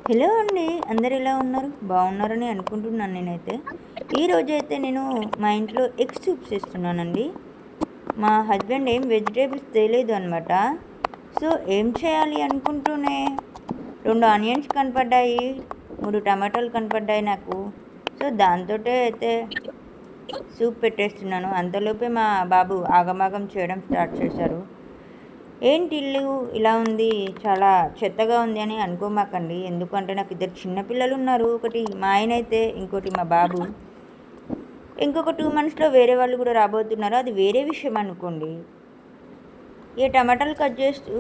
Hello అండి, అందరు ఎలా ఉన్నారు? బాగున్నారని అనుకుంటున్నాను నేనైతే. ఈరోజైతే నేను మా ఇంట్లో ఎగ్ సూప్ చేస్తున్నానండి. మా హస్బెండ్ ఏం వెజిటేబుల్స్ తేలేదు అనమాట. సో ఏం చేయాలి అనుకుంటూనే 2 ఆనియన్స్ కనపడ్డాయి, 3 టమాటాలు కనపడ్డాయి నాకు. సో దాంతో అయితే సూప్ పెట్టేస్తున్నాను. అంతలోపే మా బాబు ఆగమాగం చేయడం స్టార్ట్ చేశారు. ఏంటి ఇల్లు ఇలా ఉంది, చాలా చెత్తగా ఉంది అని అనుకోమాకండి. ఎందుకంటే నాకు 2 చిన్నపిల్లలు ఉన్నారు. ఒకటి మా ఆయన అయితే, ఇంకోటి మా బాబు. ఇంకొక 2 మంత్స్లో వేరే వాళ్ళు కూడా రాబోతున్నారు. అది వేరే విషయం అనుకోండి. ఈ టమాటాలు కట్ చేస్తూ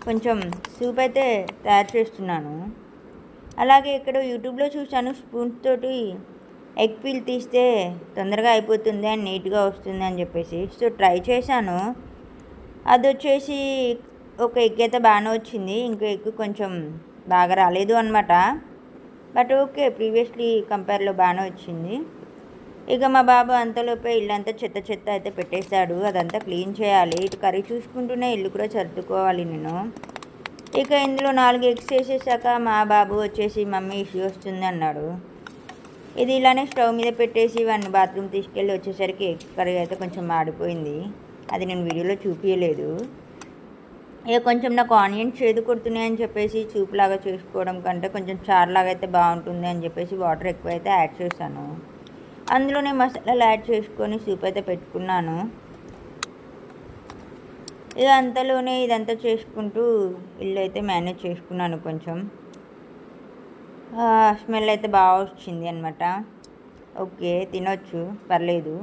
కొంచెం సూప్ అయితే తయారు చేస్తున్నాను. అలాగే ఇక్కడ యూట్యూబ్లో చూశాను, స్పూన్స్ తోటి ఎగ్ పీల్ తీస్తే తొందరగా అయిపోతుంది అండ్ నీట్గా వస్తుంది అని చెప్పేసి. సో ట్రై చేశాను. అది వచ్చేసి ఒక ఎగ్ అయితే బాగానే వచ్చింది, ఇంకో ఎగ్ కొంచెం బాగా రాలేదు అనమాట. బట్ ఓకే, ప్రీవియస్లీ కంపేర్లో బాగానే వచ్చింది. ఇక మా బాబు అంతలోపే ఇల్లంతా చెత్త చెత్త అయితే పెట్టేశాడు. అదంతా క్లీన్ చేయాలి. ఇటు కర్రీ చూసుకుంటూనే ఇల్లు కూడా సర్దుకోవాలి నేను. ఇక ఇందులో 4 ఎగ్స్ వేసేసాక మా బాబు వచ్చేసి మమ్మీ ఇష్యూ వస్తుంది అన్నాడు. ఇది ఇలానే స్టవ్ మీద పెట్టేసి వాడిని బాత్రూమ్ తీసుకెళ్ళి వచ్చేసరికి ఎగ్ కర్రీ అయితే కొంచెం మాడిపోయింది. అది నేను వీడియోలో చూపించలేదు. ఇక కొంచెం నాకు ఆనియన్స్ చేదు కొడుతున్నాయని చెప్పేసి చూపులాగా చేసుకోవడం కంటే కొంచెం చారులాగా అయితే బాగుంటుంది అని చెప్పేసి వాటర్ ఎక్కువ అయితే యాడ్ చేశాను. అందులోనే మసాలాలు యాడ్ చేసుకొని సూప్ అయితే పెట్టుకున్నాను. ఇక అంతలోనే ఇదంతా చేసుకుంటూ ఇల్లు అయితే మేనేజ్ చేసుకున్నాను. కొంచెం స్మెల్ అయితే బాగా వచ్చింది అనమాట. ఓకే, తినొచ్చు, పర్లేదు.